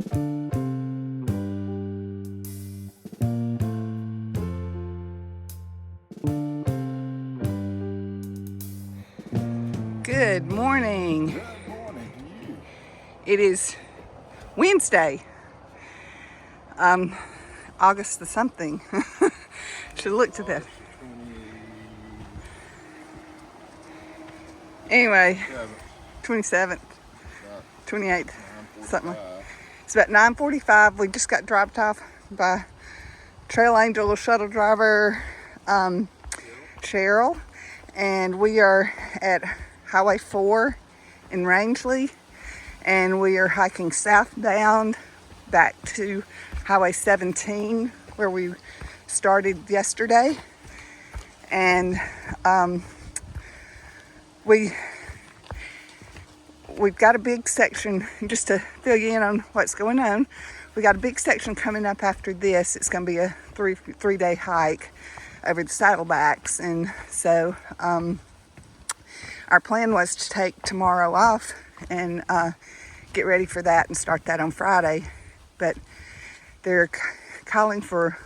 Good morning. Good morning to you. It is Wednesday, August the something. Should have looked at that. Anyway, 27th, 28th, something like that. It's about 9:45. We just got dropped off by Trail Angel shuttle driver Cheryl, and we are at Highway 4 in Rangeley, and we are hiking southbound back to Highway 17 where we started yesterday. And we've got a big section, just to fill you in on what's going on. We got a big section coming up after this. It's going to be a three-day hike over the saddlebacks, and so our plan was to take tomorrow off and get ready for that and start that on Friday, but they're calling for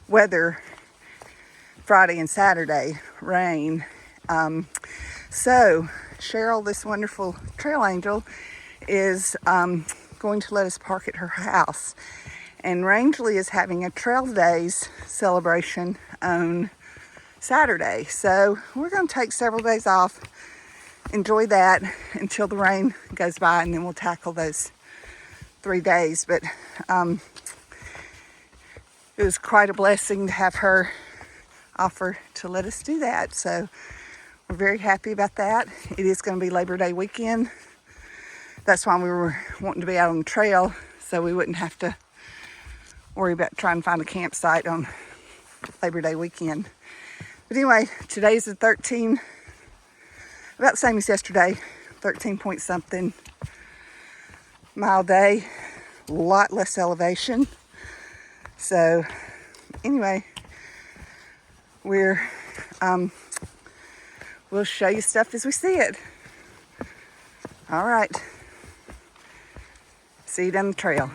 weather Friday and Saturday, rain. So Cheryl, this wonderful trail angel, is going to let us park at her house. And Rangeley is having a Trail Days celebration on Saturday. So we're going to take several days off, enjoy that until the rain goes by, and then we'll tackle those 3 days. But it was quite a blessing to have her offer to let us do that. So we're very happy about that. It is going to be Labor Day weekend. That's why we were wanting to be out on the trail, so we wouldn't have to worry about trying to find a campsite on Labor Day weekend. But anyway, today's the 13, about the same as yesterday, 13 point something mile day, a lot less elevation. So anyway, we'll show you stuff as we see it. All right, see you down the trail.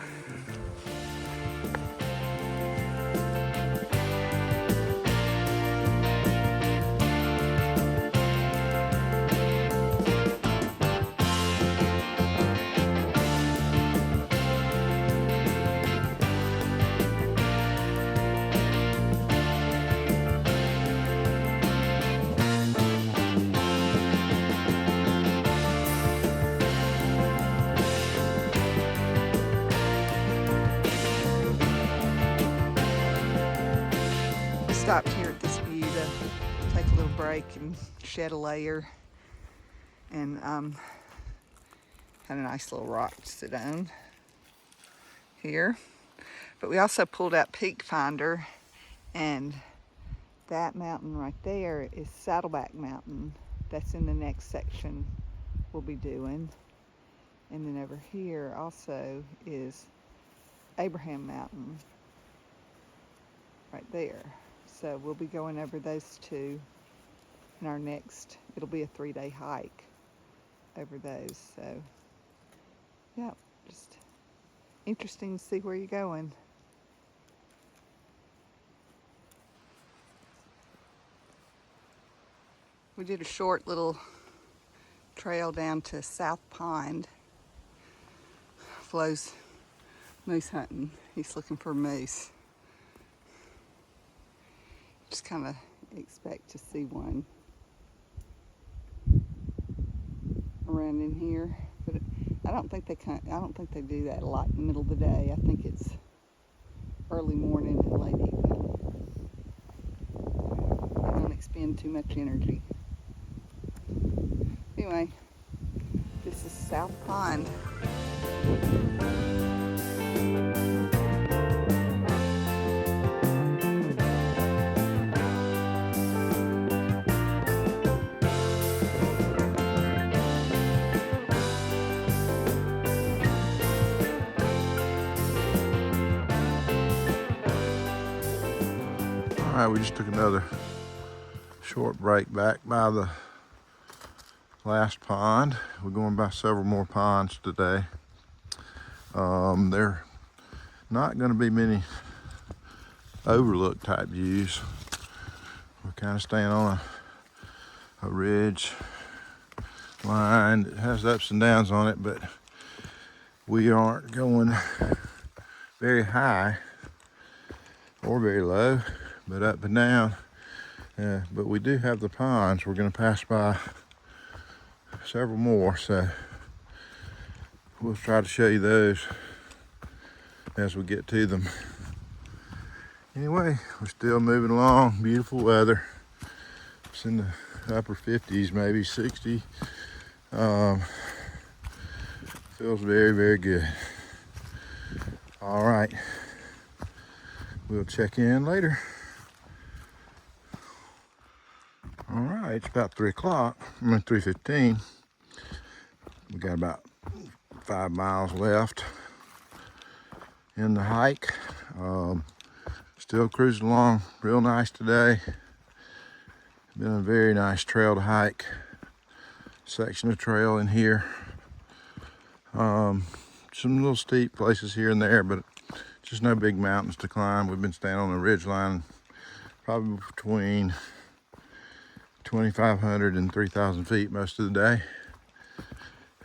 Stopped here at this view to take a little break and shed a layer, and had a nice little rock to sit on here. But we also pulled out Peak Finder, and that mountain right there is Saddleback Mountain. That's in the next section we'll be doing. And then over here also is Abraham Mountain right there. So we'll be going over those two in our next, it'll be a 3-day hike over those. So yeah, just interesting to see where you're going. We did a short little trail down to South Pond. Flo's moose hunting. He's looking for moose. Just kind of expect to see one around in here, but I don't think they do that a lot in the middle of the day. I think it's early morning and late evening. I don't expend too much energy. Anyway, this is South Pond. All right, we just took another short break back by the last pond. We're going by several more ponds today. There not going to be many overlook type views. We're kind of staying on a ridge line that has ups and downs on it, but we aren't going very high or very low, but up and down. But we do have the ponds. We're going to pass by several more, so we'll try to show you those as we get to them. Anyway, we're still moving along. Beautiful weather. It's in the upper 50s, maybe 60. Feels very, very good. All right, we'll check in later. All right, it's about 3 o'clock. 3:15. We got about 5 miles left in the hike. Still cruising along real nice today. Been a very nice trail to hike. Section of trail in here. Some little steep places here and there, but just no big mountains to climb. We've been staying on the ridge line probably between 2,500 and 3,000 feet most of the day.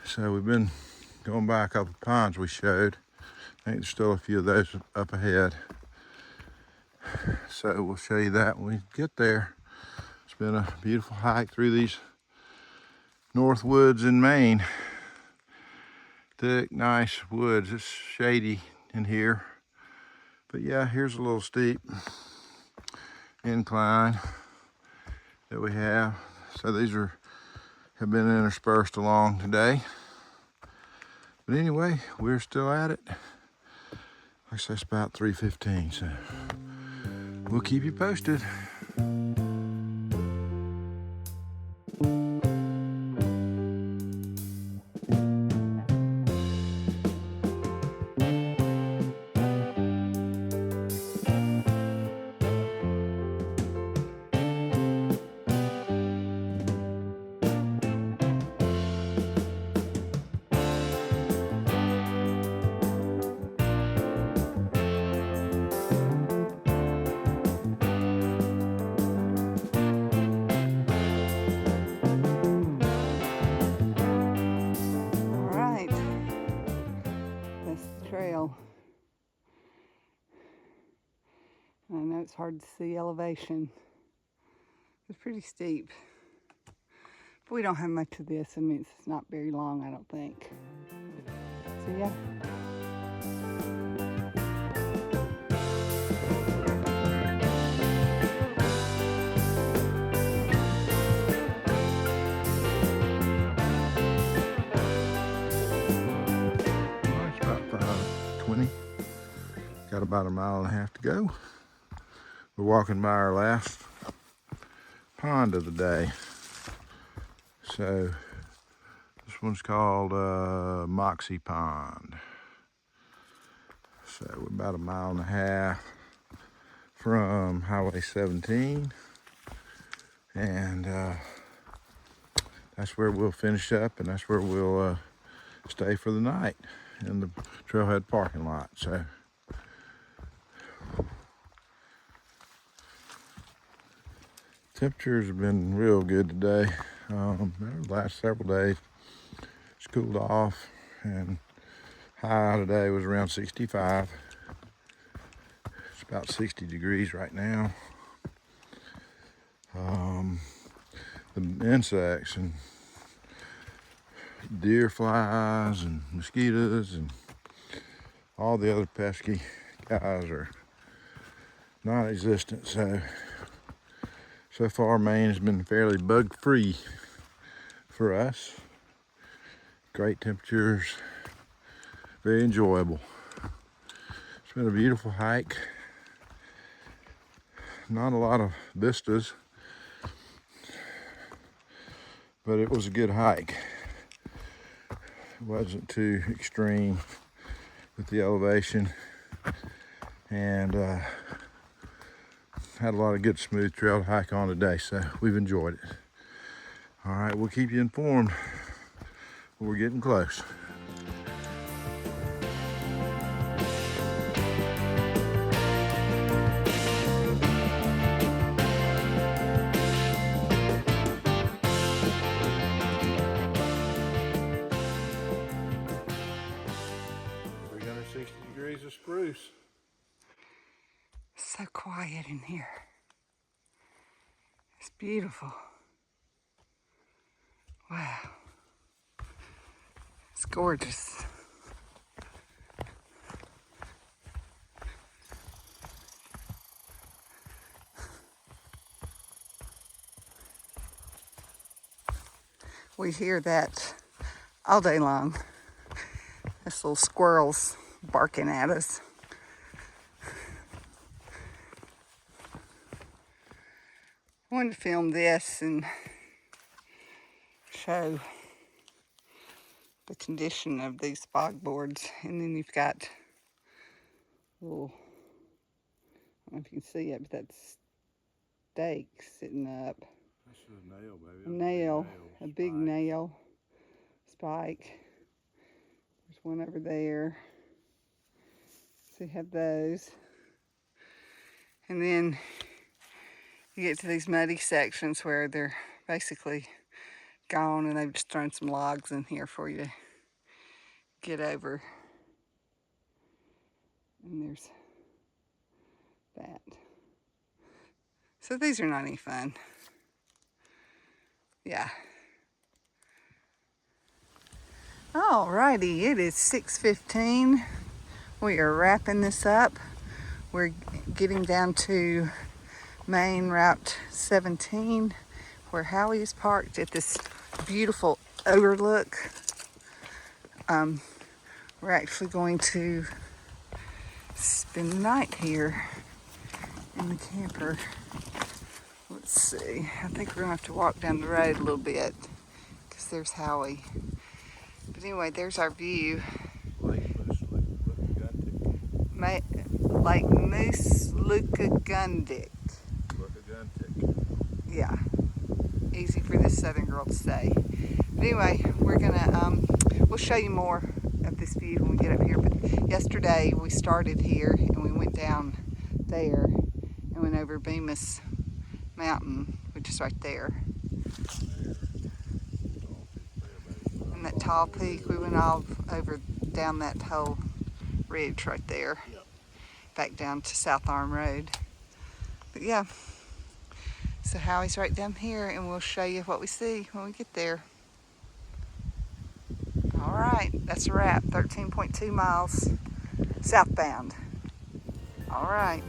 So we've been going by a couple ponds we showed. I think there's still a few of those up ahead. So we'll show you that when we get there. It's been a beautiful hike through these north woods in Maine. Thick, nice woods. It's shady in here. But yeah, here's a little steep incline that we have. So these have been interspersed along today. But anyway, we're still at it. Like I say, it's about 3:15, so we'll keep you posted. Trail. I know it's hard to see elevation. It's pretty steep. But we don't have much of this. I mean, it's not very long, I don't think. So yeah. Got about 1.5 miles to go. We're walking by our last pond of the day. So this one's called Moxie Pond. So we're about 1.5 miles from Highway 17. And that's where we'll finish up, and that's where we'll stay for the night in the trailhead parking lot. So temperatures have been real good today. The last several days it's cooled off, and high today was around 65. It's about 60 degrees right now. The insects and deer flies and mosquitoes and all the other pesky guys are non-existent. So far, Maine has been fairly bug-free for us. Great temperatures, very enjoyable. It's been a beautiful hike. Not a lot of vistas, but it was a good hike. It wasn't too extreme with the elevation, and had a lot of good smooth trail to hike on today, so we've enjoyed it. All right, we'll keep you informed when we're getting close. 60 degrees of spruce. So quiet in here. It's beautiful. Wow. It's gorgeous. We hear that all day long. This little squirrel's barking at us. I wanted to film this and show the condition of these bog boards. And then you've got little, I don't know if you can see it, but that's stake sitting up. That's a nail, baby. A nail, a big nail spike. There's one over there. So you have those. And then you get to these muddy sections where they're basically gone and they've just thrown some logs in here for you to get over. And there's that. So these are not any fun. Yeah. Alrighty, it is 6:15. We are wrapping this up. We're getting down to Main Route 17 where Howie is parked at this beautiful overlook. We're actually going to spend the night here in the camper. Let's see, I think we're gonna have to walk down the road a little bit because there's Howie. But anyway, there's our view. Lake Moose Lukagundik. Yeah, easy for this southern girl to say. But anyway, we're gonna we'll show you more of this view when we get up here. But yesterday we started here and we went down there and went over Bemis Mountain, which is right there. And that tall peak, we went all over down that whole ridge right there. Back down to South Arm Road. But yeah, so Howie's right down here and we'll show you what we see when we get there. All right, that's a wrap. 13.2 miles southbound. All right.